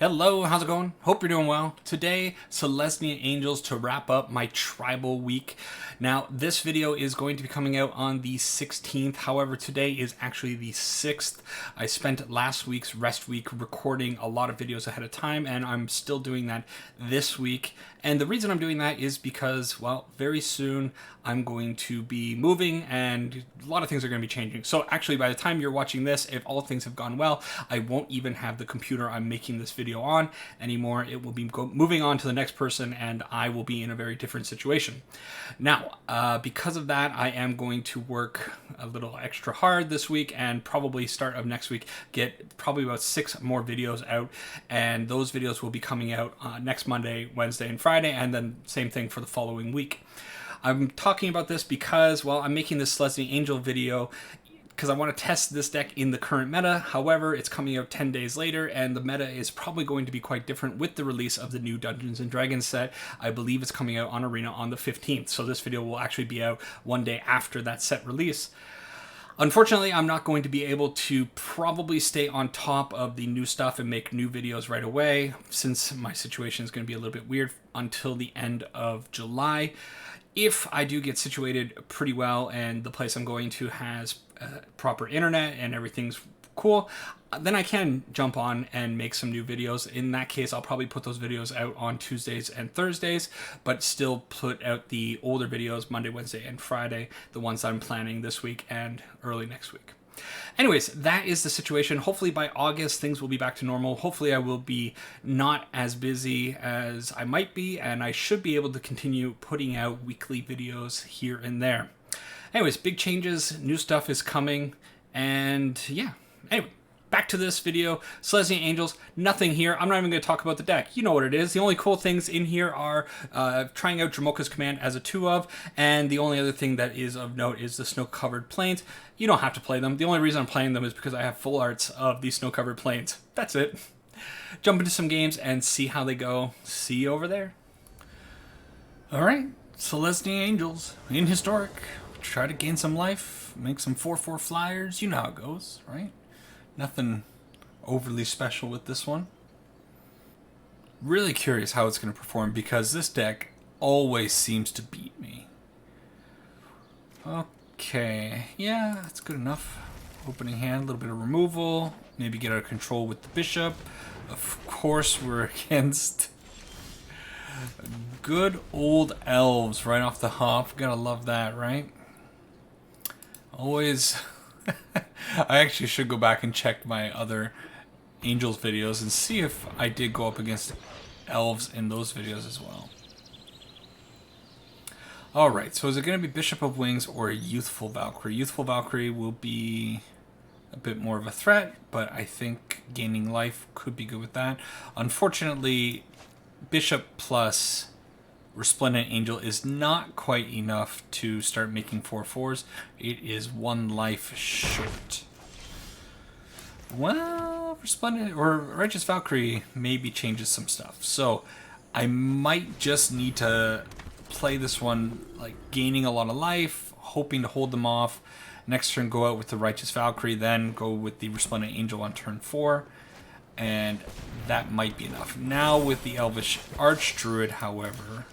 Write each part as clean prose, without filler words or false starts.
Hello, how's it going? Hope you're doing well. Today, Selesnya Angels to wrap up my tribal week. Now, this video is going to be coming out on the 16th. However, today is actually the 6th. I spent last week's rest week recording a lot of videos ahead of time, and I'm still doing that this week. And the reason I'm doing that is because, well, very soon I'm going to be moving and a lot of things are going to be changing. So actually, by the time you're watching this, if all things have gone well, I won't even have the computer I'm making this video on anymore. It will be moving on to the next person and I will be in a very different situation. Now, because of that, I am going to work a little extra hard this week and probably start of next week, get probably about 6 more videos out. And those videos will be coming out next Monday, Wednesday, and Friday, and then same thing for the following week. I'm talking about this because, well, I'm making this Selesnya Angel video because I want to test this deck in the current meta. However, it's coming out 10 days later, and the meta is probably going to be quite different with the release of the new Dungeons & Dragons set. I believe it's coming out on Arena on the 15th, so this video will actually be out one day after that set release. Unfortunately, I'm not going to be able to probably stay on top of the new stuff and make new videos right away, since my situation is going to be a little bit weird until the end of July. If I do get situated pretty well and the place I'm going to has proper internet and everything's cool, then I can jump on and make some new videos. In that case, I'll probably put those videos out on Tuesdays and Thursdays, but still put out the older videos Monday, Wednesday, and Friday, the ones I'm planning this week and early next week. Anyways, that is the situation. Hopefully by August, things will be back to normal. Hopefully I will be not as busy as I might be, and I should be able to continue putting out weekly videos here and there. Anyways, big changes, new stuff is coming, and yeah. Anyway, back to this video. Selesnya Angels, nothing here. I'm not even going to talk about the deck. You know what it is. The only cool things in here are trying out Dromoka's Command as a 2-of, and the only other thing that is of note is the snow-covered plains. You don't have to play them. The only reason I'm playing them is because I have full arts of these snow-covered plains. That's it. Jump into some games and see how they go. See you over there. Alright, Selesnya Angels in Historic. Try to gain some life, make some 4/4 flyers. You know how it goes, right? Nothing overly special with this one. Really curious how it's going to perform because this deck always seems to beat me. Okay, yeah, that's good enough. Opening hand, a little bit of removal. Maybe get out of control with the bishop. Of course, we're against good old elves right off the hop. Gotta love that, right? Always... I actually should go back and check my other Angels videos and see if I did go up against Elves in those videos as well. Alright, so is it going to be Bishop of Wings or a Youthful Valkyrie? Youthful Valkyrie will be a bit more of a threat, but I think gaining life could be good with that. Unfortunately, Bishop plus Resplendent Angel is not quite enough to start making 4/4s. It is 1 life short. Well, Resplendent or Righteous Valkyrie maybe changes some stuff. So I might just need to play this one like gaining a lot of life, hoping to hold them off. Next turn go out with the Righteous Valkyrie, then go with the Resplendent Angel on turn 4. And that might be enough. Now with the Elvish Archdruid, however,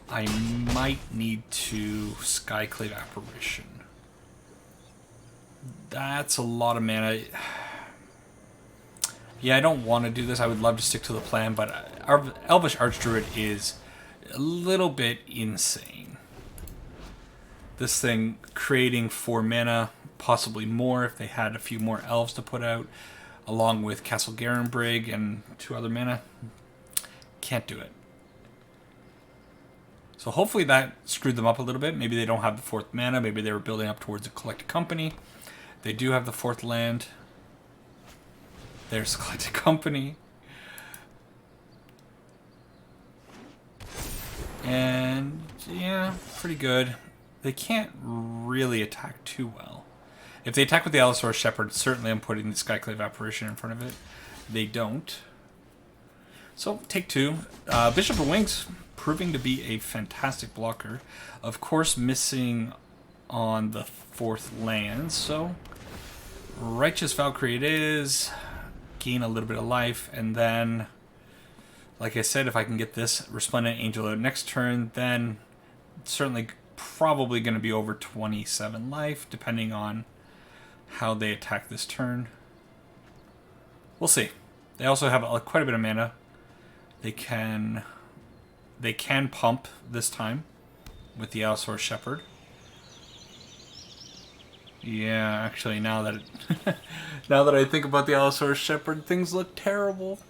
I might need to Skyclave Apparition. That's a lot of mana. Yeah, I don't want to do this. I would love to stick to the plan, but our Elvish Archdruid is a little bit insane. This thing creating 4 mana, possibly more if they had a few more elves to put out, along with Castle Garenbrig and 2 other mana. Can't do it. So hopefully that screwed them up a little bit. Maybe they don't have the 4th mana. Maybe they were building up towards a Collected Company. They do have the 4th land. There's Collected Company. And yeah, pretty good. They can't really attack too well. If they attack with the Allosaurus Shepherd, certainly I'm putting the Skyclave Apparition in front of it. They don't. So take 2. Bishop of Wings proving to be a fantastic blocker. Of course, missing on the 4th land, so Righteous Valkyrie it is. gain a little bit of life, and then, like I said, if I can get this Resplendent Angel out next turn, then it's certainly probably going to be over 27 life, depending on how they attack this turn. We'll see. They also have quite a bit of mana. They can pump this time with the Allosaurus Shepherd. Yeah, actually, now that now that I think about the Allosaurus Shepherd, things look terrible.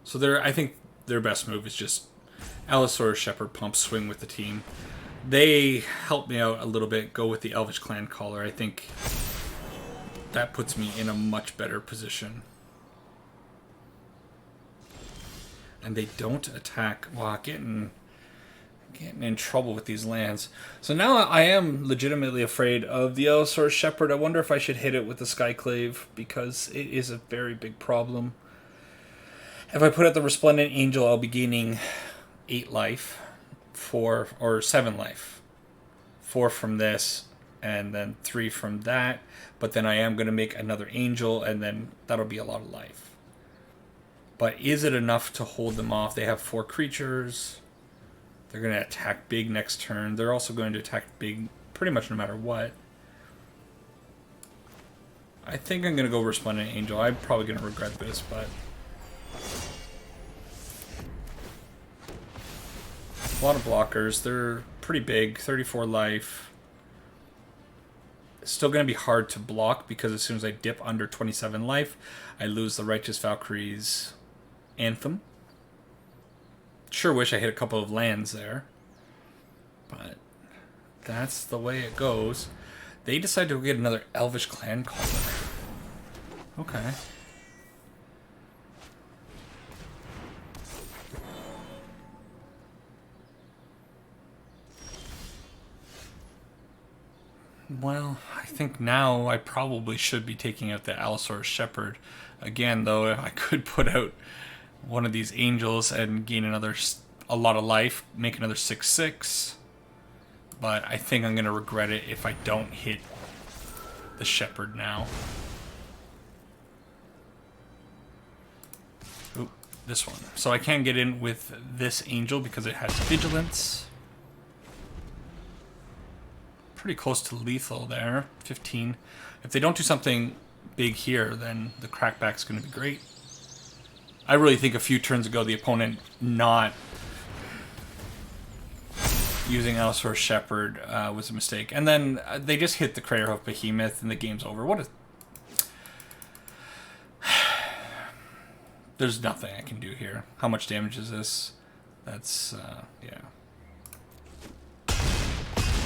So I think their best move is just Allosaurus Shepherd pump, swing with the team. They help me out a little bit, go with the Elvish Clan Caller. I think that puts me in a much better position. And they don't attack. Wow, getting in trouble with these lands. So now I am legitimately afraid of the Allosaurus Shepherd. I wonder if I should hit it with the Skyclave, because it is a very big problem. If I put out the Resplendent Angel, I'll be gaining 8 life, 4 or 7 life. 4 from this, and then 3 from that. But then I am going to make another Angel, and then that'll be a lot of life. But is it enough to hold them off? They have 4 creatures. They're going to attack big next turn. They're also going to attack big pretty much no matter what. I think I'm going to go Resplendent Angel. I'm probably going to regret this, but a lot of blockers. They're pretty big. 34 life. It's still going to be hard to block, because as soon as I dip under 27 life, I lose the Righteous Valkyrie's Anthem. Sure wish I hit a couple of lands there, but that's the way it goes. They decide to get another Elvish Clan Caller. Okay. Well, I think now I probably should be taking out the Allosaurus Shepherd. Again, though, I could put out one of these Angels and gain a lot of life, make another 6/6. But I think I'm going to regret it if I don't hit the Shepherd now. Oop, this one. So I can get in with this Angel because it has Vigilance. Pretty close to lethal there, 15. If they don't do something big here, then the crackback's going to be great. I really think a few turns ago the opponent not using Allosaurus Shepherd was a mistake. And then they just hit the Craterhoof Behemoth and the game's over. What a... There's nothing I can do here. How much damage is this? That's, yeah.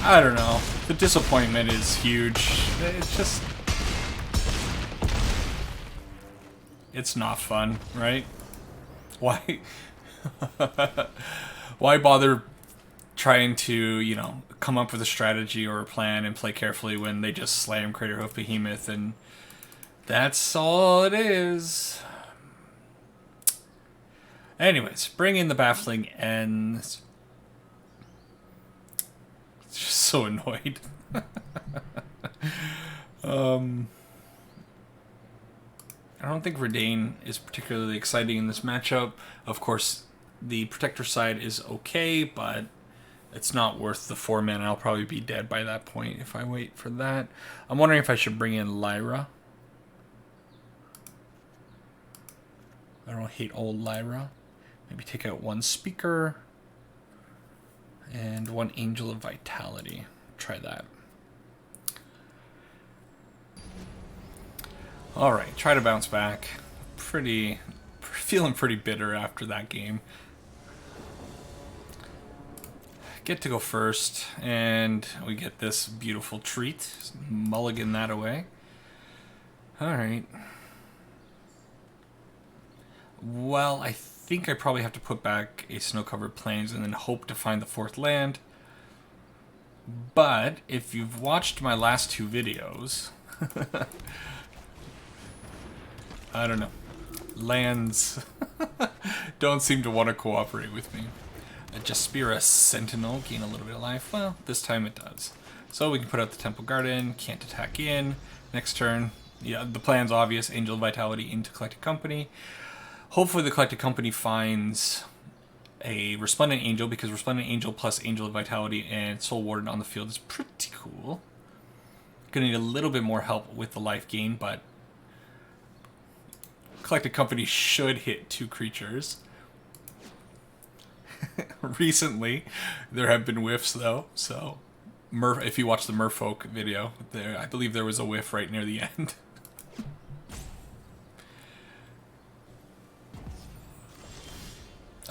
I don't know. The disappointment is huge. It's just... It's not fun, right? Why? Why bother trying to, you know, come up with a strategy or a plan and play carefully when they just slam Craterhoof Behemoth, and that's all it is. Anyways, bring in the Baffling Ends. It's just so annoyed. I don't think Redain is particularly exciting in this matchup. Of course, the Protector side is okay, but it's not worth the 4 mana. I'll probably be dead by that point if I wait for that. I'm wondering if I should bring in Lyra. I don't hate old Lyra. Maybe take out 1 Speaker and 1 Angel of Vitality. Try that. Alright, try to bounce back. Feeling pretty bitter after that game. Get to go first, and we get this beautiful treat. Mulligan that away. Alright. Well, I think I probably have to put back a Snow-Covered Plains and then hope to find the 4th land. But if you've watched my last 2 videos... I don't know. Lands don't seem to want to cooperate with me. A Jaspera Sentinel, gain a little bit of life. Well, this time it does. So we can put out the Temple Garden, can't attack in. Next turn, Yeah, the plan's obvious. Angel of Vitality into Collected Company. Hopefully the Collected Company finds a Resplendent Angel, because Resplendent Angel plus Angel of Vitality and Soul Warden on the field is pretty cool. Gonna need a little bit more help with the life gain, but Collected Company should hit 2 creatures. Recently, there have been whiffs though, so if you watch the Merfolk video, I believe there was a whiff right near the end.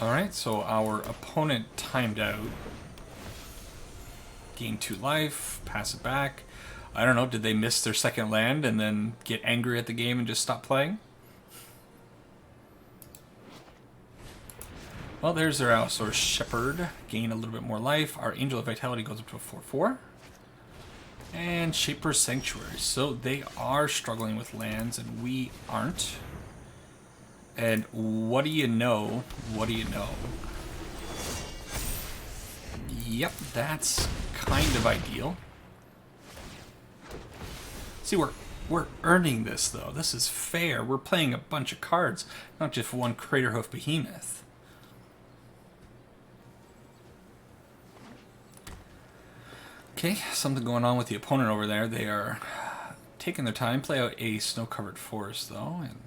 Alright, so our opponent timed out. Gain 2 life, pass it back. I don't know, did they miss their second land and then get angry at the game and just stop playing? Well, there's their Allosaurus Shepherd. Gain a little bit more life. Our Angel of Vitality goes up to a 4/4. And Shaper's Sanctuary. So they are struggling with lands and we aren't. And what do you know? What do you know? Yep, that's kind of ideal. See, we're earning this though. This is fair. We're playing a bunch of cards, not just one Craterhoof Behemoth. Okay, something going on with the opponent over there. They are taking their time. Play out a snow-covered forest though, and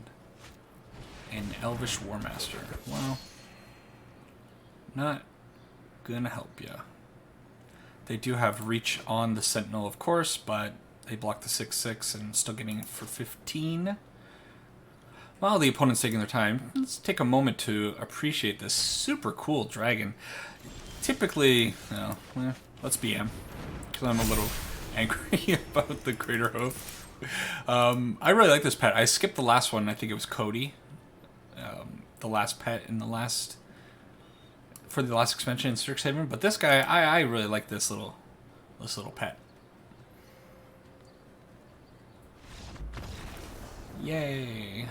an Elvish Warmaster. Well, not gonna help ya. They do have reach on the Sentinel, of course, but they block the 6/6 and still getting it for 15. While the opponent's taking their time, let's take a moment to appreciate this super cool dragon. Typically, let's BM, because I'm a little angry about the Craterhoof. I really like this pet. I skipped the last one. I think it was Cody. The last pet in the last, for the last expansion in Strixhaven, but this guy, I really like this little pet. Yay!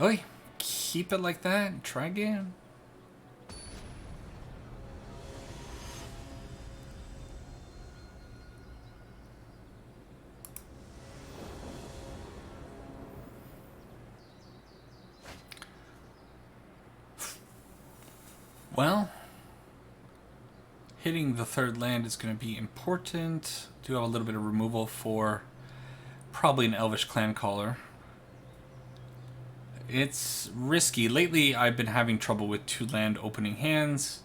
Oi, keep it like that and try again. Well, hitting the third land is going to be important. Do have a little bit of removal for probably an Elvish Clan Caller. It's risky. Lately, I've been having trouble with 2 land opening hands.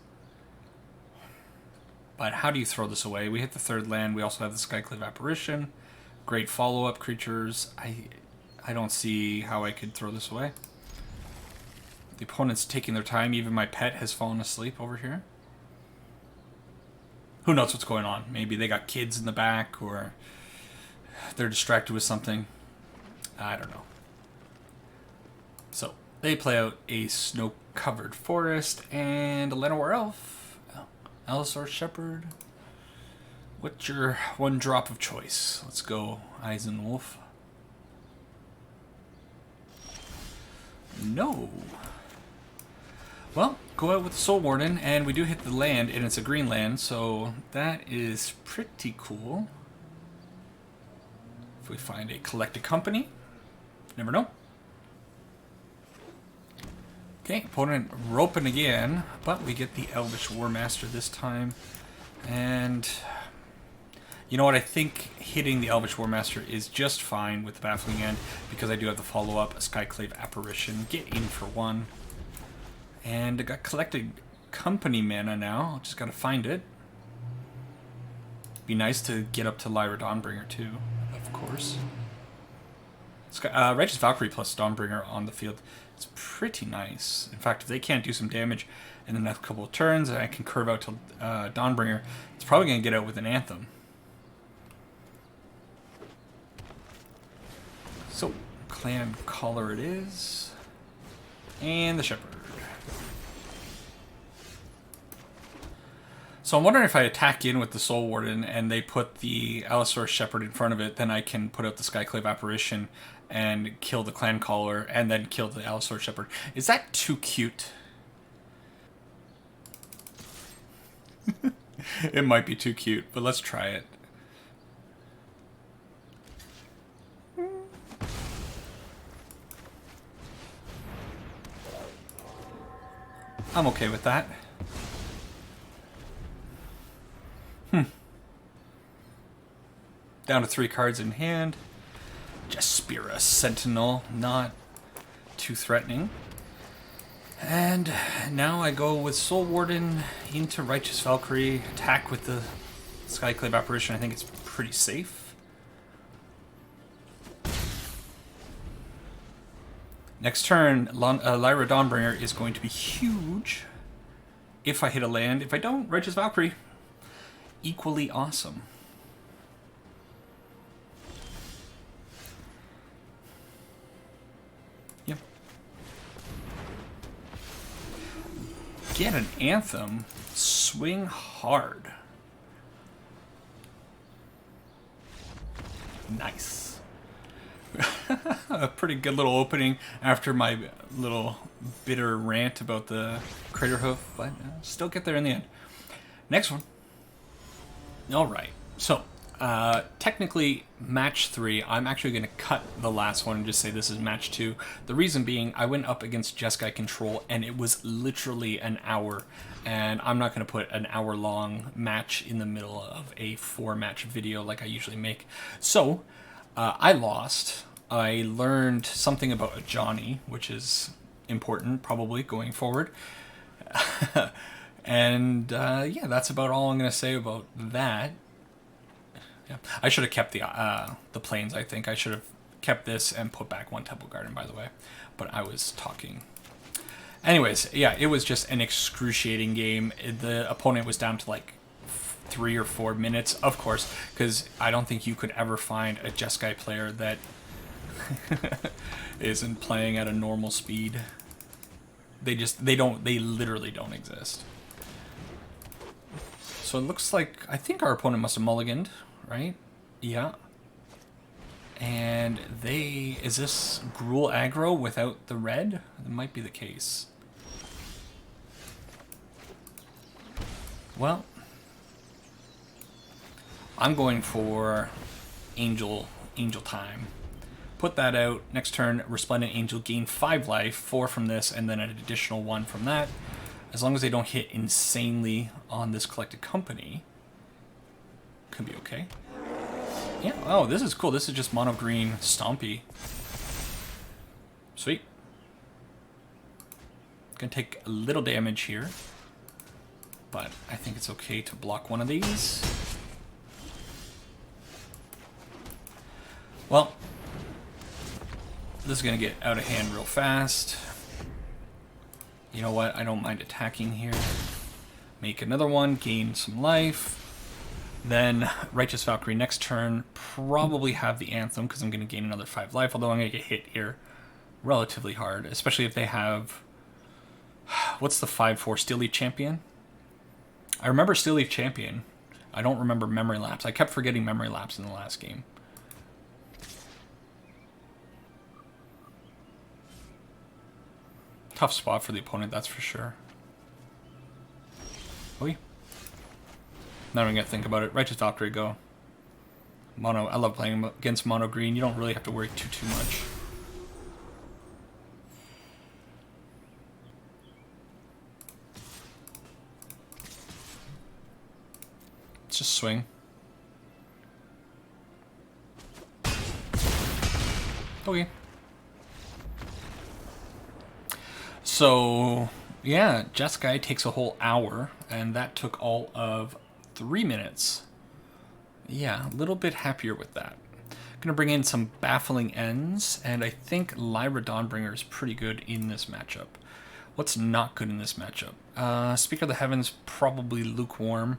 But how do you throw this away? We hit the third land. We also have the Skyclave Apparition. Great follow-up creatures. I don't see how I could throw this away. The opponent's taking their time. Even my pet has fallen asleep over here. Who knows what's going on? Maybe they got kids in the back, or they're distracted with something. I don't know. So, they play out a snow-covered forest and a Llanowar Elf. Allosaurus Shepherd. What's your one drop of choice? Let's go Eisenwolf. No. Well, go out with the Soul Warden, and we do hit the land, and it's a green land, so that is pretty cool. If we find a Collected Company, never know. Okay, opponent roping again, but we get the Elvish Warmaster this time. And you know what? I think hitting the Elvish Warmaster is just fine with the Baffling End, because I do have the follow-up, a Skyclave Apparition. Get in for 1. And I got Collected Company mana now. Just gotta find it. Be nice to get up to Lyra Dawnbringer too, of course. Righteous Valkyrie plus Dawnbringer on the field. It's pretty nice. In fact, if they can't do some damage in the next couple of turns, and I can curve out to Dawnbringer, it's probably going to get out with an Anthem. So, Clan Caller it is. And the Shepherd. So I'm wondering if I attack in with the Soul Warden and they put the Allosaurus Shepherd in front of it, then I can put out the Skyclave Apparition and kill the Clan Caller and then kill the Allosaurus Shepherd. Is that too cute? It might be too cute, but let's try it. I'm okay with that. Down to 3 cards in hand. Jaspira Sentinel, not too threatening. And now I go with Soul Warden into Righteous Valkyrie, attack with the Skyclave Apparition. I think it's pretty safe. Next turn, Lyra Dawnbringer is going to be huge if I hit a land. If I don't, Righteous Valkyrie, equally awesome. Yep. Get an Anthem, swing hard. Nice. A pretty good little opening after my little bitter rant about the Crater Hoof, but still get there in the end. Next one. All right. So, technically, match 3. I'm actually going to cut the last one and just say this is match 2. The reason being, I went up against Jeskai Control, and it was literally an hour. And I'm not going to put an hour-long match in the middle of a 4-match video like I usually make. So, I lost. I learned something about Johnny, which is important, probably, going forward. And, yeah, that's about all I'm going to say about that. Yeah. I should have kept the planes, I think. I should have kept this and put back 1 Temple Garden, by the way. But I was talking. Anyways, yeah, it was just an excruciating game. The opponent was down to, like, 3 or 4 minutes, of course, because I don't think you could ever find a Jeskai player that isn't playing at a normal speed. They literally don't exist. So it looks like, I think our opponent must have mulliganed, right? Yeah. And is this Gruul aggro without the red? That might be the case. Well, I'm going for Angel Time. Put that out. Next turn, Resplendent Angel, gain 5 life, 4 from this, and then an additional 1 from that. As long as they don't hit insanely on this Collected Company, could be okay. Yeah, oh, this is cool. This is just mono green Stompy. Sweet. Gonna take a little damage here, but I think it's okay to block one of these. Well, this is going to get out of hand real fast. You know what? I don't mind attacking here. Make another one, gain some life. Then Righteous Valkyrie next turn. Probably have the Anthem because I'm going to gain another 5 life, although I'm going to get hit here relatively hard, especially if they have... What's the 5/4 Steel Leaf Champion? I remember Steel Leaf Champion. I don't remember Memory Lapse. I kept forgetting Memory Lapse in the last game. Tough spot for the opponent, that's for sure. Oi. Not even gonna think about it. Righteous Valkyrie, go. Mono. I love playing against mono green. You don't really have to worry too much. Let's just swing. Okay. So, yeah, Jeskai takes a whole hour, and that took all of 3 minutes. Yeah, a little bit happier with that. Gonna bring in some Baffling Ends, and I think Lyra Dawnbringer is pretty good in this matchup. What's not good in this matchup? Speaker of the Heavens, probably lukewarm.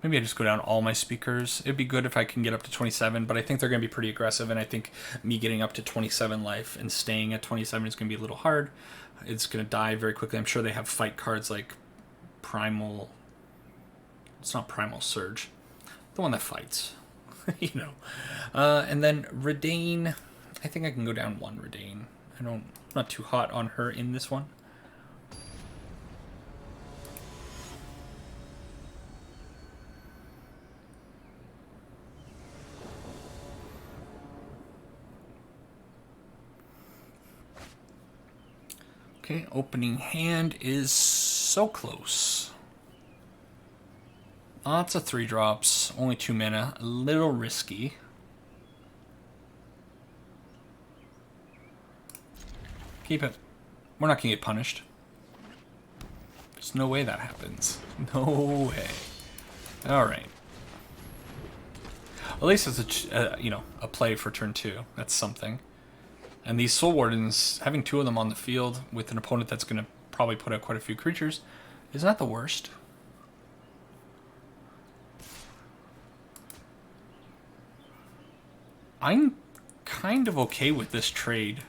Maybe I just go down all my speakers. It'd be good if I can get up to 27, but I think they're going to be pretty aggressive, and I think me getting up to 27 life and staying at 27 is going to be a little hard. It's going to die very quickly. I'm sure they have fight cards like Primal... It's not Primal Surge. The one that fights. You know. And then Redain. I think I can go down 1 Redain. I'm not too hot on her in this one. Okay, opening hand is so close. Lots of 3-drops, only 2 mana, a little risky. Keep it. We're not gonna get punished. There's no way that happens. No way. All right. At least it's a you know, a play for turn 2. That's something. And these Soul Wardens, having 2 of them on the field with an opponent that's going to probably put out quite a few creatures, is not the worst. I'm kind of okay with this trade.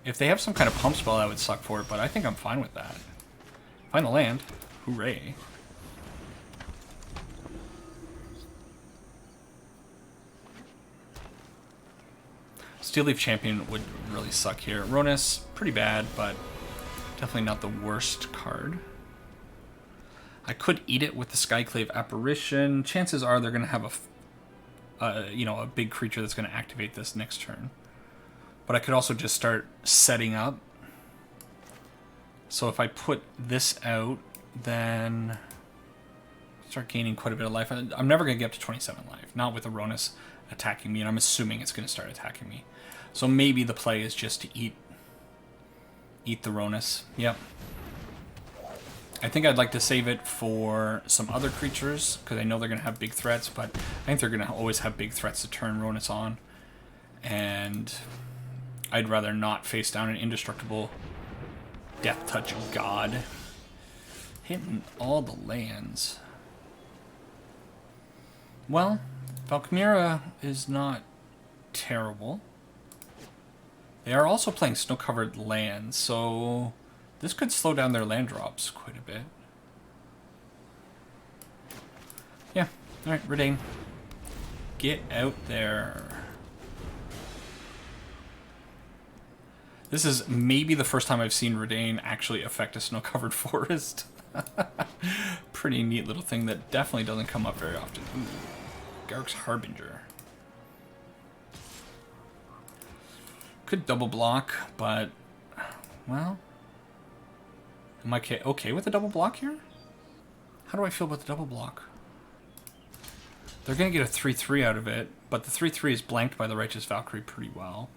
If they have some kind of pump spell, that would suck for it, but I think I'm fine with that. Find the land. Hooray. Steel Leaf Champion would really suck here. Ronus, pretty bad, but definitely not the worst card. I could eat it with the Skyclave Apparition. Chances are they're going to have you know, a big creature that's going to activate this next turn. But I could also just start setting up. So if I put this out, then start gaining quite a bit of life. I'm never going to get up to 27 life, not with Aronis attacking me, and I'm assuming it's going to start attacking me. So maybe the play is just to eat the Ronus. Yep. I think I'd like to save it for some other creatures, because I know they're going to have big threats, but I think they're going to always have big threats to turn Ronus on. And I'd rather not face down an indestructible Death Touch God. Hitting all the lands. Well, Valkmira is not terrible. They are also playing snow-covered lands, so this could slow down their land drops quite a bit. Yeah, alright, Redain. Get out there. This is maybe the first time I've seen Redain actually affect a snow-covered forest. Pretty neat little thing that definitely doesn't come up very often. Ooh, Garruk's Harbinger. Could double block, but, well, am I okay with the double block here? How do I feel about the double block? They're going to get a 3/3 out of it, but the 3/3 is blanked by the Righteous Valkyrie pretty well.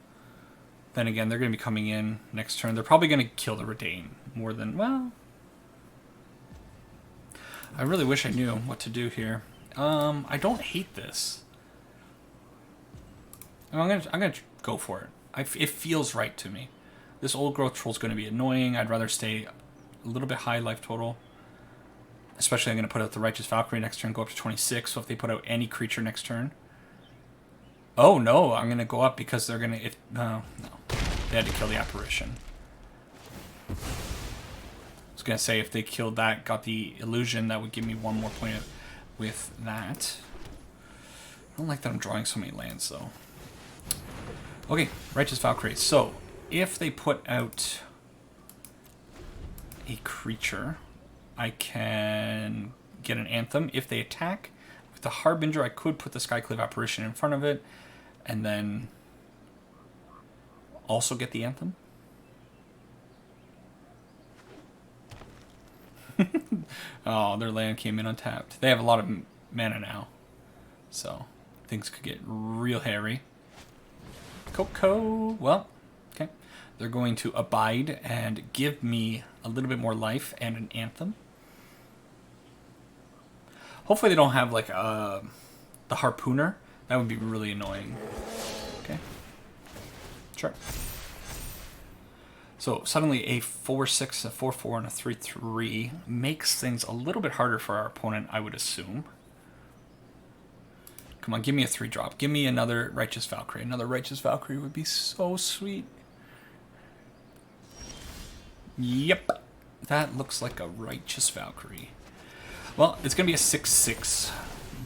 Then again, they're going to be coming in next turn. They're probably going to kill the Redain more than, well, I really wish I knew what to do here. I don't hate this. I'm gonna go for it. It feels right to me. This Old Growth Troll is going to be annoying. I'd rather stay a little bit high life total. Especially I'm going to put out the Righteous Valkyrie next turn, go up to 26. So if they put out any creature next turn. Oh no, I'm going to go up because they're going to... No. They had to kill the Apparition. I was going to say if they killed that, got the Illusion, that would give me one more point with that. I don't like that I'm drawing so many lands though. Okay, Righteous Valkyrie. So, if they put out a creature, I can get an Anthem. If they attack with the Harbinger, I could put the Skyclave Apparition in front of it, and then also get the Anthem. Oh, their land came in untapped. They have a lot of mana now, so things could get real hairy. Coco, well, okay. They're going to abide and give me a little bit more life and an Anthem. Hopefully they don't have like the Harpooner. That would be really annoying. Okay. Sure. So suddenly a 4/6, a 4/4, and a 3/3 makes things a little bit harder for our opponent, I would assume. Come on, give me a 3-drop. Give me another Righteous Valkyrie. Another Righteous Valkyrie would be so sweet. Yep. That looks like a Righteous Valkyrie. Well, it's going to be a 6/6.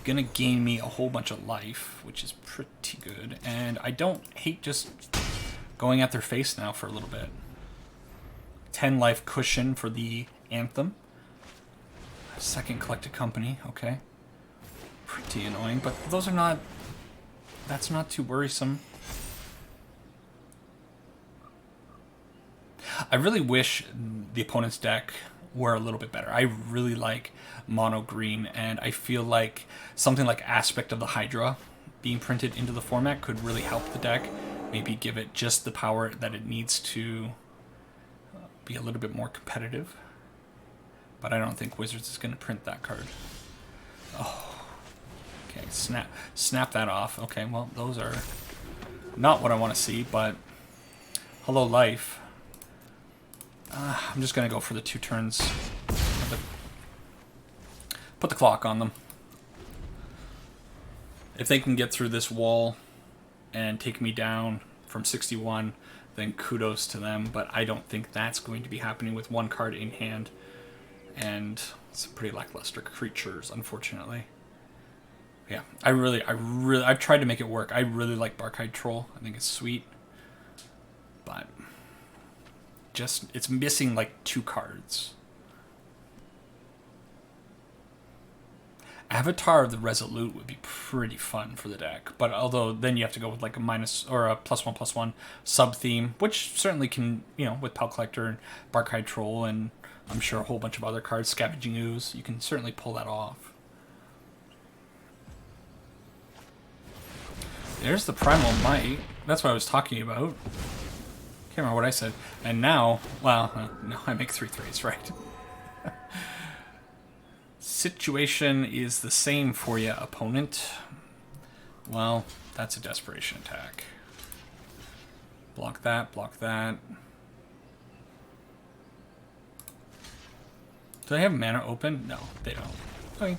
Going to gain me a whole bunch of life, which is pretty good. And I don't hate just going at their face now for a little bit. 10 life cushion for the Anthem. Second Collected Company, okay. Pretty annoying, but those are not... That's not too worrisome. I really wish the opponent's deck were a little bit better. I really like mono green, and I feel like something like Aspect of the Hydra being printed into the format could really help the deck. Maybe give it just the power that it needs to be a little bit more competitive. But I don't think Wizards is going to print that card. Oh, okay, snap that off. Okay, well, those are not what I want to see, but hello, life. I'm just going to go for the 2 turns. Put the clock on them. If they can get through this wall and take me down from 61, then kudos to them. But I don't think that's going to be happening with 1 card in hand. And some pretty lackluster creatures, unfortunately. Yeah, I've tried to make it work. I really like Barkhide Troll. I think it's sweet. But just, it's missing like 2 cards. Avatar of the Resolute would be pretty fun for the deck, but although then you have to go with like a minus or a +1/+1 sub theme, which certainly can, you know, with Pal Collector and Barkhide Troll and I'm sure a whole bunch of other cards, Scavenging Ooze, you can certainly pull that off. There's the Primal Might. That's what I was talking about. Can't remember what I said. And now, well, no, I make 3/3s, right? Situation is the same for you, opponent. Well, that's a desperation attack. Block that, block that. Do they have mana open? No, they don't. Okay.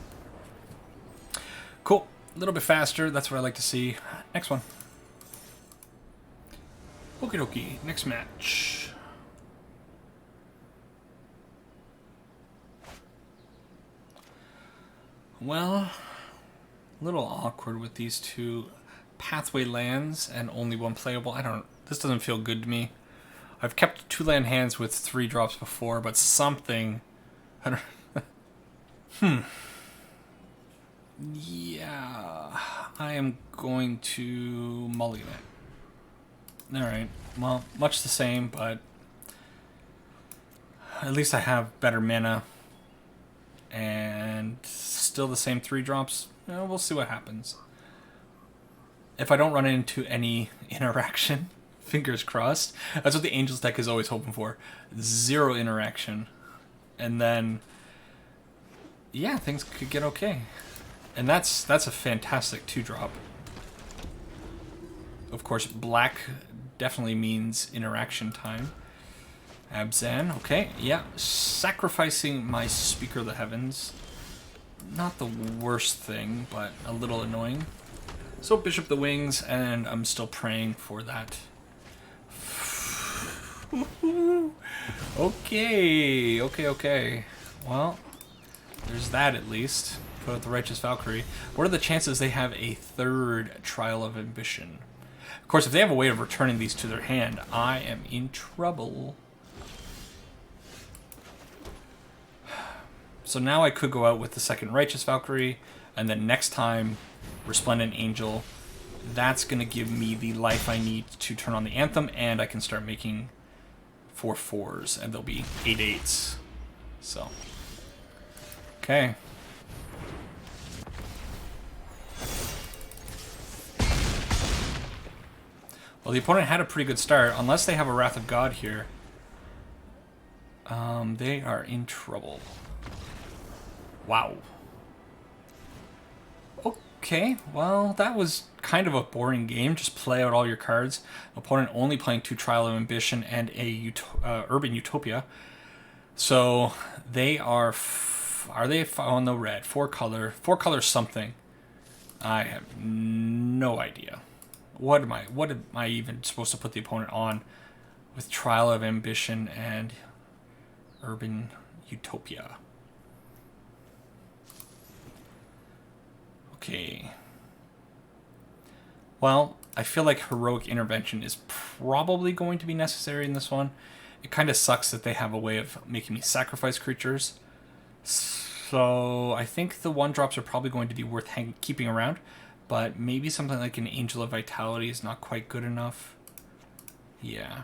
Cool. A little bit faster. That's what I like to see. Next one. Okie dokie. Next match. Well, a little awkward with these 2 pathway lands and only 1 playable. This doesn't feel good to me. I've kept 2 land hands with 3 drops before, but something, I don't, yeah, I am going to mulligan it. Alright, well, much the same, but at least I have better mana. And still the same 3 drops. We'll see what happens. If I don't run into any interaction, fingers crossed. That's what the Angels deck is always hoping for. 0 interaction. And then, yeah, things could get okay. And that's a fantastic 2-drop. Of course, black definitely means interaction time. Abzan, okay, yeah. Sacrificing my Speaker of the Heavens. Not the worst thing, but a little annoying. So Bishop the Wings, and I'm still praying for that. Okay. Well, there's that at least. Put out the Righteous Valkyrie. What are the chances they have a 3rd Trial of Ambition? Of course, if they have a way of returning these to their hand, I am in trouble. So now I could go out with the 2nd Righteous Valkyrie, and then next time, Resplendent Angel. That's going to give me the life I need to turn on the Anthem, and I can start making 4/4s, and there'll be 8/8s. So, okay. Well, the opponent had a pretty good start, unless they have a Wrath of God here. They are in trouble. Wow. Okay, well, that was kind of a boring game. Just play out all your cards. Opponent only playing 2 Trial of Ambition and a Urban Utopia. So they are they on the red? 4 color something. I have no idea. What am I even supposed to put the opponent on with Trial of Ambition and Urban Utopia? Okay. Well, I feel like Heroic Intervention is probably going to be necessary in this one. It kind of sucks that they have a way of making me sacrifice creatures. So I think the 1-drops are probably going to be worth keeping around. But maybe something like an Angel of Vitality is not quite good enough. Yeah.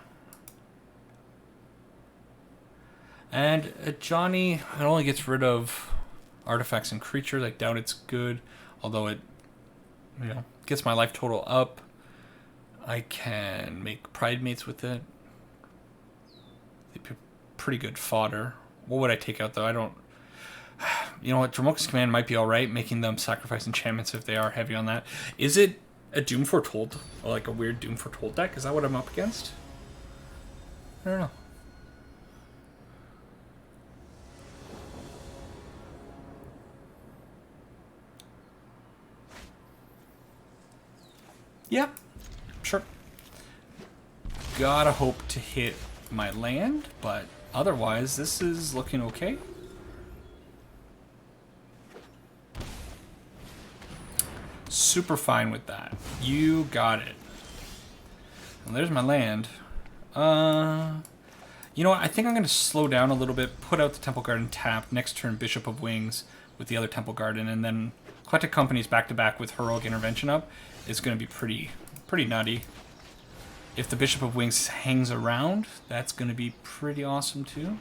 And Johnny, it only gets rid of artifacts and creatures. I doubt it's good, although it, gets my life total up. I can make pride mates with it. They'd be pretty good fodder. What would I take out though? I don't. You know what? Dromoka's Command might be alright, making them sacrifice enchantments if they are heavy on that. Is it a Doom Foretold? Or like a weird Doom Foretold deck? Is that what I'm up against? I don't know. Yeah, sure. Gotta hope to hit my land, but otherwise this is looking okay. Super fine with that. You got it. Well, there's my land. You know what? I think I'm going to slow down a little bit, put out the Temple Garden tap, next turn Bishop of Wings with the other Temple Garden, and then Collected Companies back-to-back with Heroic Intervention up is going to be pretty nutty. If the Bishop of Wings hangs around, that's going to be pretty awesome too.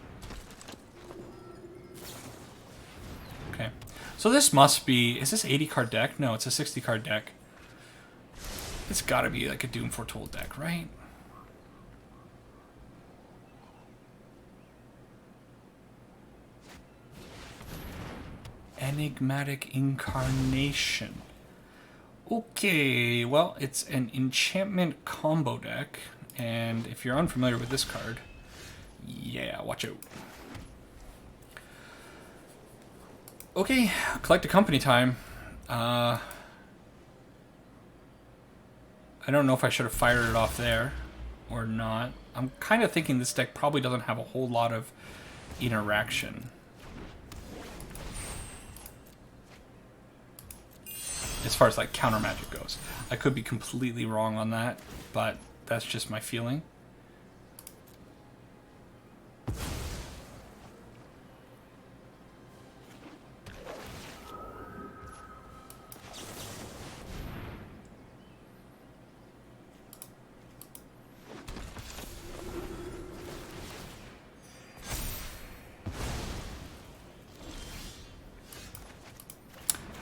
Okay. So this must be... Is this 80-card deck? No, it's a 60-card deck. It's got to be like a Doom Foretold deck, right? Enigmatic Incarnation. Okay, well, it's an enchantment combo deck, and if you're unfamiliar with this card, yeah, watch out. Okay, Collect a Company time. I don't know if I should have fired it off there or not. I'm kind of thinking this deck probably doesn't have a whole lot of interaction. As far as like counter magic goes. I could be completely wrong on that, but that's just my feeling.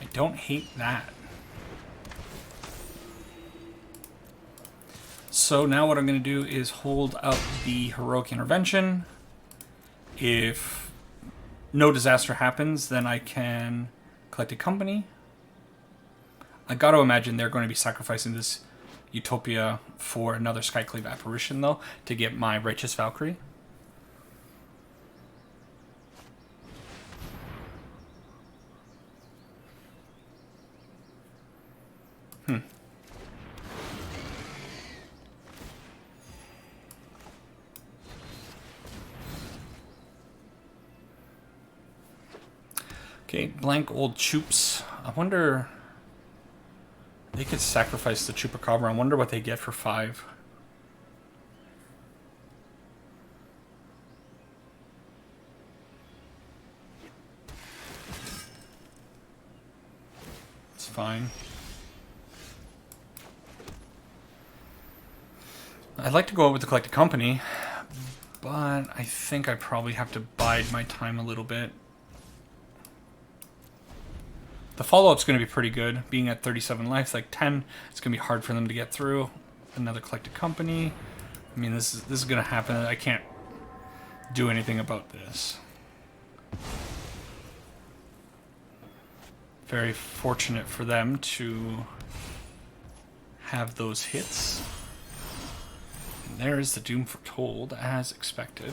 I don't hate that. So now what I'm going to do is hold up the Heroic Intervention. If no disaster happens, then I can Collect a Company. I got to imagine they're going to be sacrificing this Utopia for another Skyclave Apparition, though, to get my Righteous Valkyrie. Okay, blank old Choops. I wonder... They could sacrifice the Chupacabra. I wonder what they get for 5. It's fine. I'd like to go out with the Collected Company, but I think I probably have to bide my time a little bit. The follow-up's going to be pretty good. Being at 37 life, like 10, it's going to be hard for them to get through. Another Collected Company. I mean, this is going to happen. I can't do anything about this. Very fortunate for them to have those hits. And there is the Doom Foretold, as expected.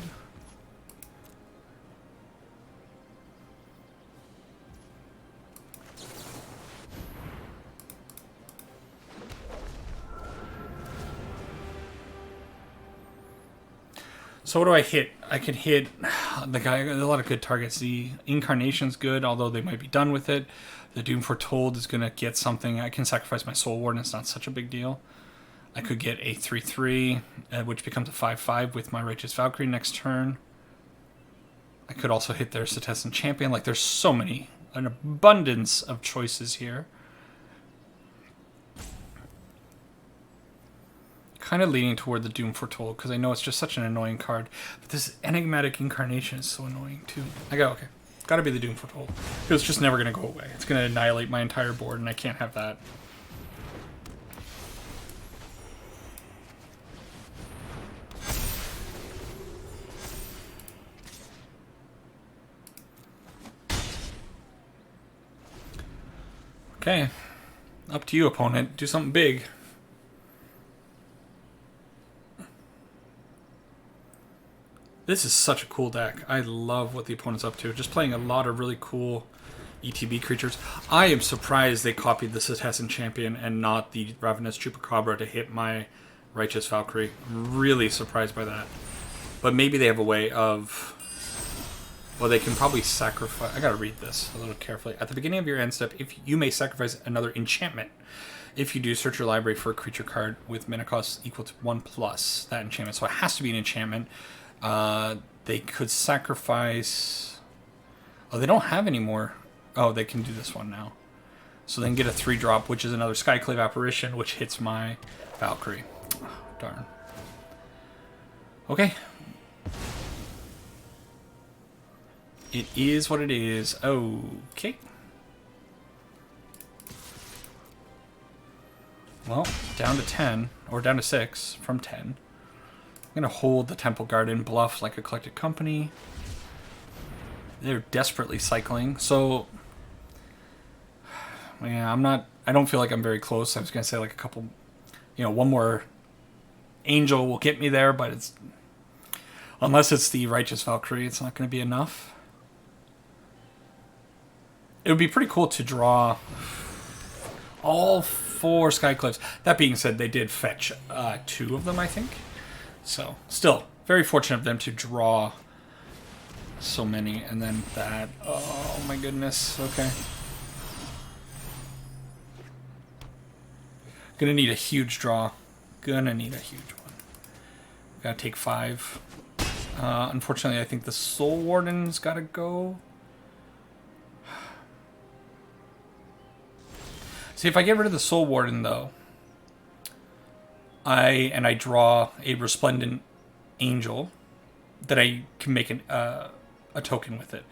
So what do I hit? I can hit the guy. A lot of good targets. The Incarnation's good, although they might be done with it. The Doom Foretold is going to get something. I can sacrifice my Soul Warden. It's not such a big deal. I could get a 3/3, which becomes a 5/5 with my Righteous Valkyrie next turn. I could also hit their Setessan Champion. Like, there's so many, an abundance of choices here. kind of leaning toward the Doom Foretold because I know it's just such an annoying card. But this Enigmatic Incarnation is so annoying too. Okay. Gotta be the Doom Foretold. It's just never gonna go away. It's gonna annihilate my entire board, and I can't have that. Okay. Up to you, opponent. Do something big. This is such a cool deck. I love what the opponent's up to. Just playing a lot of really cool ETB creatures. I am surprised they copied the Setessan Champion and not the Ravenous Chupacabra to hit my Righteous Valkyrie. I'm really surprised by that. But maybe they have a way of... Well, they can probably sacrifice... I gotta read this a little carefully. At the beginning of your end step, if you may sacrifice another enchantment. If you do, search your library for a creature card with mana cost equal to 1+ that enchantment. So it has to be an enchantment. They could sacrifice... Oh, they don't have any more. Oh, they can do this one now. So then get a 3-drop, which is another Skyclave Apparition, which hits my Valkyrie. Oh, darn. Okay. It is what it is. Okay. Well, down to 10, or down to 6 from 10. I'm going to hold the Temple Garden, bluff like a collected company. They're desperately cycling, so... Yeah, I don't feel like I'm very close. I was going to say like a couple... one more Angel will get me there, but it's... Unless it's the Righteous Valkyrie, it's not going to be enough. It would be pretty cool to draw all 4 Skycliffs. That being said, they did fetch 2 of them, I think. So, still, very fortunate of them to draw so many. And then that, oh my goodness, okay. Gonna need a huge draw. Gonna need a huge one. Gotta take 5. Unfortunately, I think the Soul Warden's gotta go. See, if I get rid of the Soul Warden, though, I draw a Resplendent Angel, that I can make a token with it.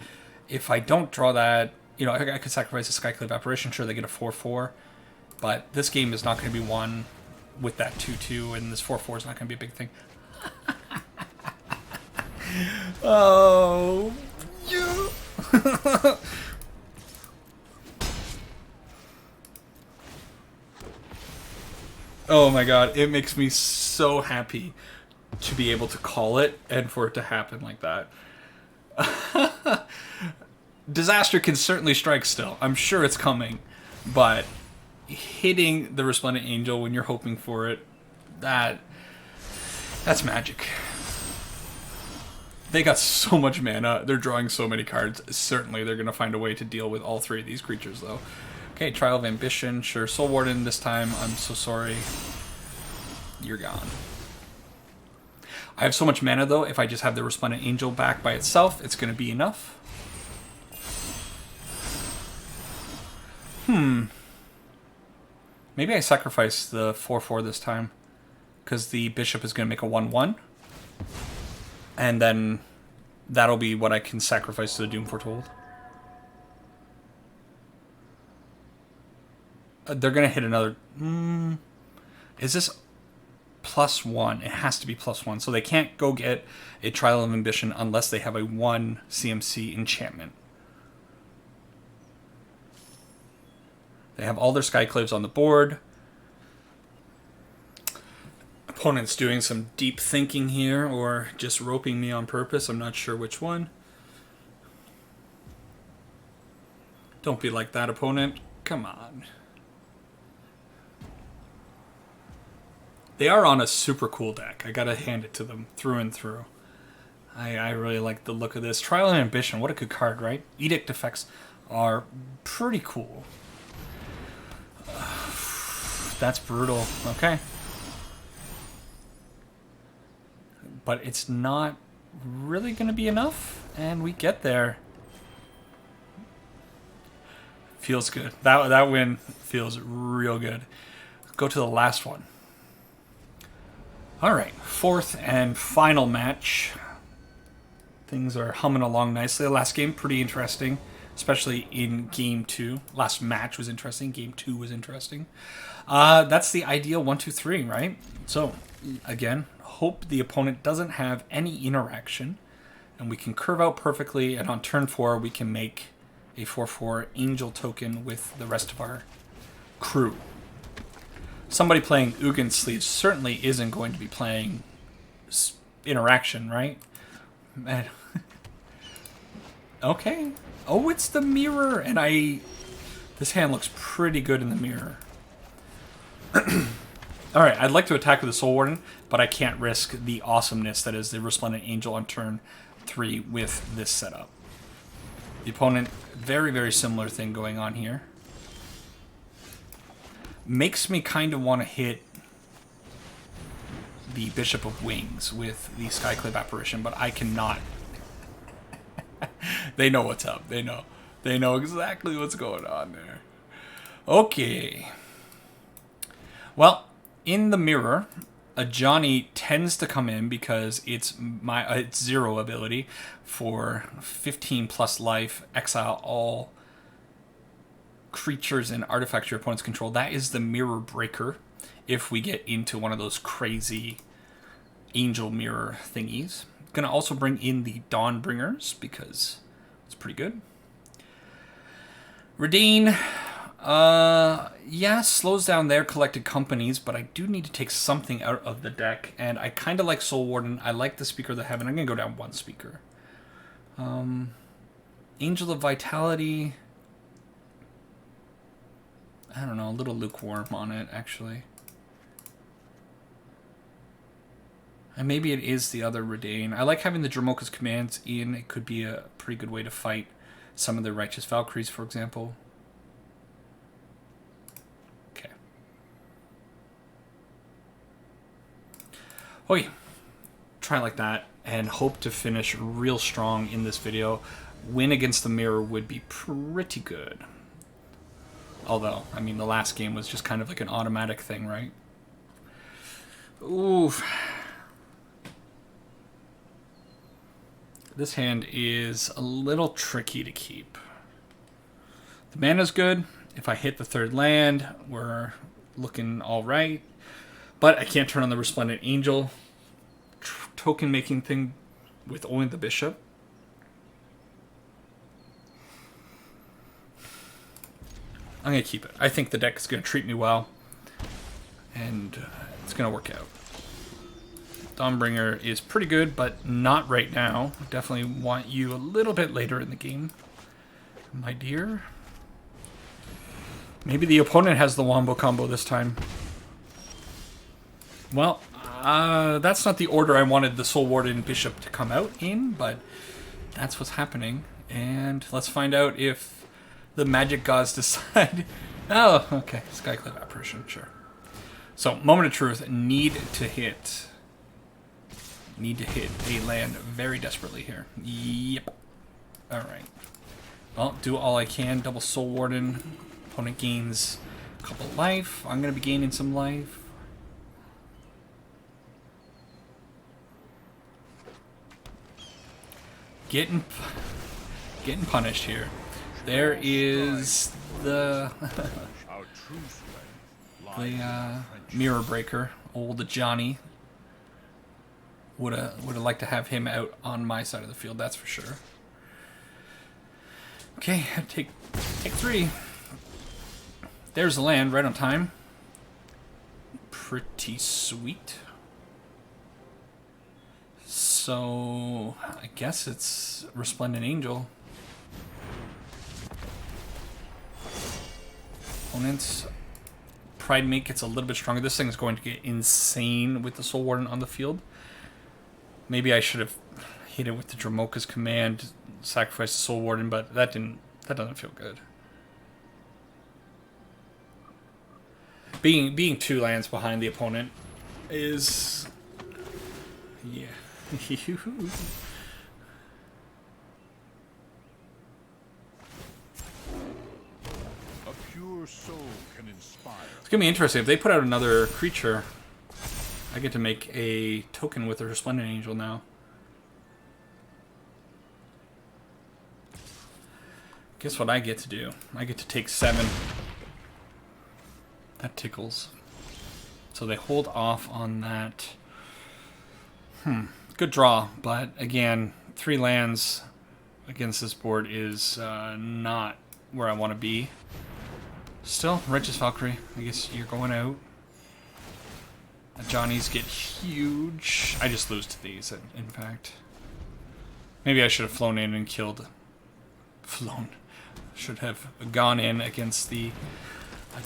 If I don't draw that, I could sacrifice a Skyclave Apparition. Sure, they get a 4/4, but this game is not going to be won with that 2/2, and this 4/4 is not going to be a big thing. Oh, yeah. Oh my god, it makes me so happy to be able to call it and for it to happen like that. Disaster can certainly strike still. I'm sure it's coming, but hitting the Resplendent Angel when you're hoping for it, that's magic. They got so much mana. They're drawing so many cards. Certainly they're going to find a way to deal with all 3 of these creatures, though. Okay, Trial of Ambition. Sure, Soul Warden this time. I'm so sorry. You're gone. I have so much mana, though. If I just have the Resplendent Angel back by itself, it's going to be enough. Maybe I sacrifice the 4/4 this time, because the Bishop is going to make a 1/1. And then that'll be what I can sacrifice to the Doom Foretold. They're going to hit another... Is this +1? It has to be +1. So they can't go get a Trial of Ambition unless they have a 1 CMC enchantment. They have all their Skyclaves on the board. Opponent's doing some deep thinking here, or just roping me on purpose. I'm not sure which one. Don't be like that, opponent. Come on. They are on a super cool deck. I gotta hand it to them through and through. I really like the look of this. Trial and Ambition, what a good card, right? Edict effects are pretty cool. That's brutal. Okay. But it's not really going to be enough, and we get there. Feels good. That win feels real good. Go to the last one. Alright, fourth and final match. Things are humming along nicely. The last game, pretty interesting, especially in game 2. Last match was interesting. Game 2 was interesting. That's the ideal 1, 2, 3, right? So, again, hope the opponent doesn't have any interaction, and we can curve out perfectly, and on turn 4 we can make a 4/4 angel token with the rest of our crew. Somebody playing Ugin Sleeves certainly isn't going to be playing interaction, right? Man. Okay. Oh, it's the mirror, and this hand looks pretty good in the mirror. Alright, I'd like to attack with the Soul Warden, but I can't risk the awesomeness that is the Resplendent Angel on turn 3 with this setup. The opponent, very, very similar thing going on here. Makes me kind of want to hit the Bishop of Wings with the Skyclave Apparition, but I cannot. They know what's up. They know. They know exactly what's going on there. Okay. Well, in the mirror, a Johnny tends to come in because it's its 0 ability for 15 plus life, exile all creatures and artifacts your opponents control. That is the mirror breaker if we get into one of those crazy angel mirror thingies. Gonna also bring in the Dawnbringers because it's pretty good. Redain, yeah, slows down their collected companies, but I do need to take something out of the deck, and I kind of like Soul Warden. I like the Speaker of the Heaven. I'm gonna go down 1 speaker. Angel of Vitality, I don't know, a little lukewarm on it, actually. And maybe it is the other Redain. I like having the Dromoka's commands in. It could be a pretty good way to fight some of the Righteous Valkyries, for example. Okay. Okay. Try like that and hope to finish real strong in this video. Win against the mirror would be pretty good. Although, I mean, the last game was just kind of like an automatic thing, right? Oof. This hand is a little tricky to keep. The mana's good. If I hit the 3rd land, we're looking all right. But I can't turn on the Resplendent Angel token making thing with only the Bishop. I'm going to keep it. I think the deck is going to treat me well. And it's going to work out. Dawnbringer is pretty good, but not right now. Definitely want you a little bit later in the game, my dear. Maybe the opponent has the Wombo combo this time. Well, that's not the order I wanted the Soul Warden Bishop to come out in, but that's what's happening. And let's find out if the Magic Gods decide. Oh, okay. Skyclave Apparition, sure. So, Moment of Truth, need to hit a land very desperately here. Yep. Alright. Well, do all I can. Double Soul Warden. Opponent gains a couple life. I'm going to be gaining some life. Getting punished here. There is the Mirror Breaker. Old Johnny. Would have liked to have him out on my side of the field, that's for sure. Okay, take 3. There's the land, right on time. Pretty sweet. So, I guess it's Resplendent Angel. Opponents. Pride Mate gets a little bit stronger. This thing is going to get insane with the Soul Warden on the field. Maybe I should have hit it with the Dromoka's command, sacrifice the Soul Warden, but that doesn't feel good. Being 2 lands behind the opponent is, yeah. A pure soul can inspire. It's gonna be interesting if they put out another creature. I get to make a token with a Resplendent Angel now. Guess what I get to do? I get to take 7. That tickles. So they hold off on that. Good draw, but again, 3 lands against this board is not where I want to be. Still, Righteous Valkyrie. I guess you're going out. Johnny's get huge. I just lose to these, in fact. Maybe I should have flown in and killed. Flown. Should have gone in against the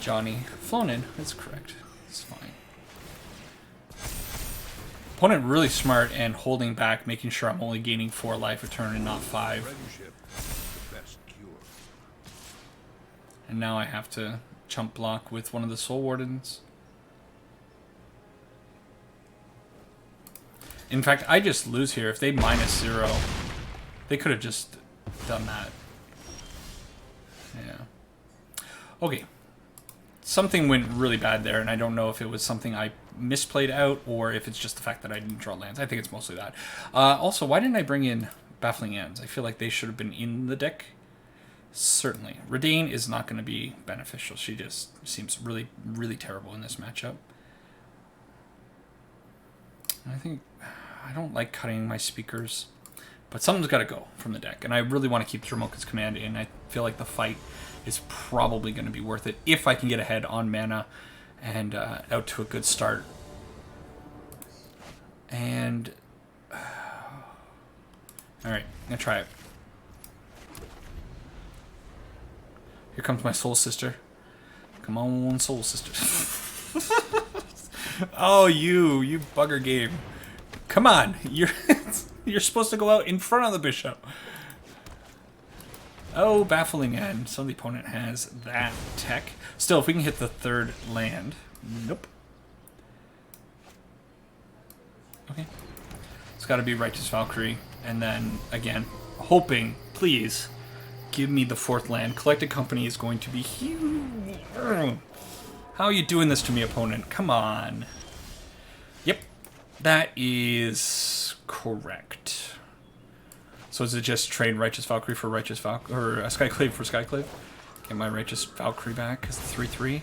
Johnny. Flown in. That's correct. It's fine. Opponent really smart and holding back, making sure I'm only gaining 4 life a turn and not 5. And now I have to chump block with one of the Soul Wardens. In fact, I just lose here. If they -0, they could have just done that. Yeah. Okay. Something went really bad there, and I don't know if it was something I misplayed out or if it's just the fact that I didn't draw lands. I think it's mostly that. Also, why didn't I bring in Baffling Ends? I feel like they should have been in the deck. Certainly. Redain is not going to be beneficial. She just seems really, really terrible in this matchup. I don't like cutting my speakers, but something's got to go from the deck, and I really want to keep Dromoka's Command in. I feel like the fight is probably going to be worth it if I can get ahead on mana and out to a good start. And all right, I'm gonna try it. Here comes my soul sister. Come on, soul sister. Oh, you bugger game. Come on, you're supposed to go out in front of the bishop. Oh, Baffling End. So the opponent has that tech. Still, if we can hit the 3rd land. Nope. Okay. It's got to be Righteous Valkyrie. And then, again, hoping, please, give me the 4th land. Collected Company is going to be huge. How are you doing this to me, opponent? Come on. Yep. That is correct. So is it just trade Righteous Valkyrie for Righteous Valkyrie, or Skyclave for Skyclave? Get my Righteous Valkyrie back because the 3/3.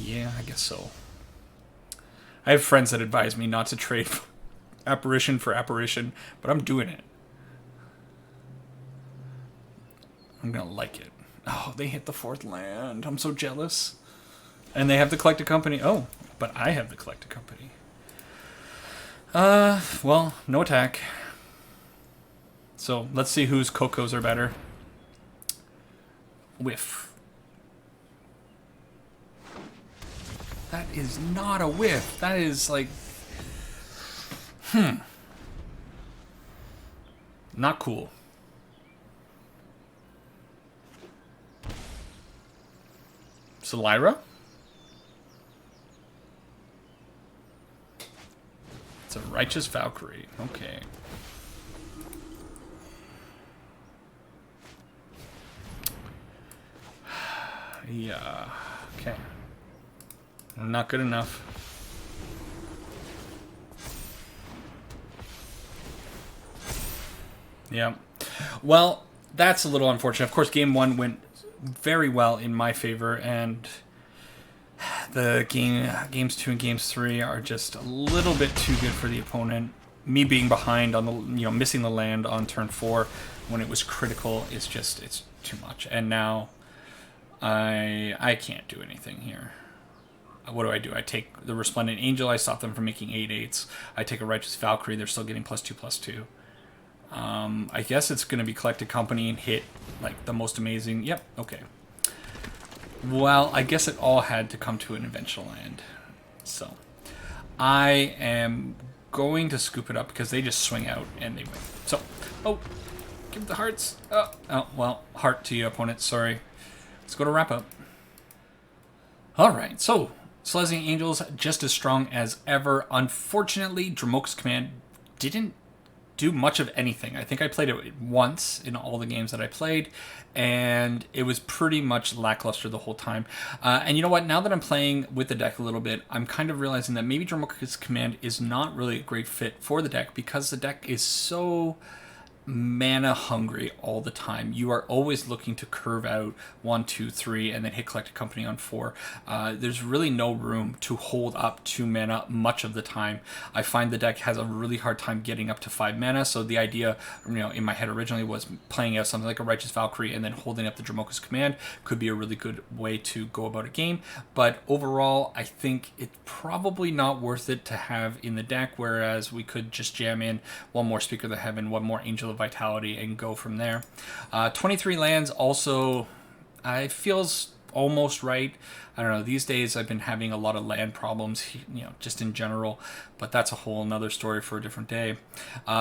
Yeah, I guess so. I have friends that advise me not to trade Apparition for Apparition, but I'm doing it. I'm gonna like it. Oh, they hit the 4th land. I'm so jealous. And they have the Collected Company. Oh, but I have the Collected Company. Well, no attack. So let's see whose Cocos are better. Whiff. That is not a whiff. That is like... Not cool. Lyra? It's a Righteous Valkyrie. Okay. Yeah. Okay. Not good enough. Yeah. Well, that's a little unfortunate. Of course, game 1 went very well in my favor, and the games 2 and games 3 are just a little bit too good for the opponent. Me being behind on the, missing the land on turn 4 when it was critical is just, it's too much. And now I can't do anything here. What do? I take the Resplendent Angel, I stop them from making 8/8s. I take a Righteous Valkyrie, they're still getting +2/+2. I guess it's going to be Collected Company and hit like the most amazing. Yep, okay. Well, I guess it all had to come to an eventual end. So I am going to scoop it up because they just swing out and they win. So, oh, give the hearts. Oh, well, heart to you, opponent. Sorry. Let's go to wrap up. All right, so Selesnya Angels just as strong as ever. Unfortunately, Dromoka's Command didn't do much of anything. I think I played it once in all the games that I played, and it was pretty much lackluster the whole time. And you know what? Now that I'm playing with the deck a little bit, I'm kind of realizing that maybe Dromoka's Command is not really a great fit for the deck because the deck is so mana hungry all the time. You are always looking to curve out 1, 2, 3, and then hit Collected Company on 4. There's really no room to hold up 2 mana much of the time. I find the deck has a really hard time getting up to 5 mana, so the idea, in my head originally was playing out something like a Righteous Valkyrie and then holding up the Dromoka's Command could be a really good way to go about a game. But overall, I think it's probably not worth it to have in the deck, whereas we could just jam in one more Speaker of the Heaven, one more Angel of Vitality, and go from there. 23 lands also, it feels almost right. I don't know, these days I've been having a lot of land problems, just in general, but that's a whole another story for a different day.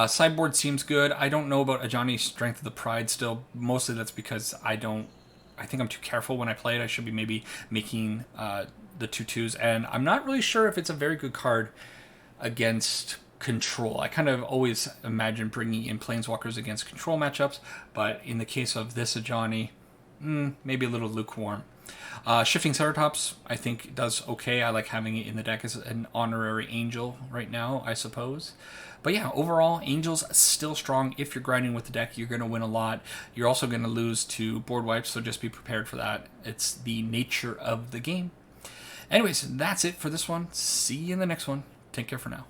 Sideboard seems good. I don't know about Ajani's Strength of the Pride still. Mostly that's because I think I'm too careful when I play it. I should be maybe making the 2/2s, and I'm not really sure if it's a very good card against control. I kind of always imagine bringing in Planeswalkers against control matchups, but in the case of this Ajani, maybe a little lukewarm. Shifting Ceratops, I think, does okay. I like having it in the deck as an honorary angel right now, I suppose. But yeah, overall, Angels still strong. If you're grinding with the deck, you're going to win a lot. You're also going to lose to board wipes, so just be prepared for that. It's the nature of the game. Anyways, that's it for this one. See you in the next one. Take care for now.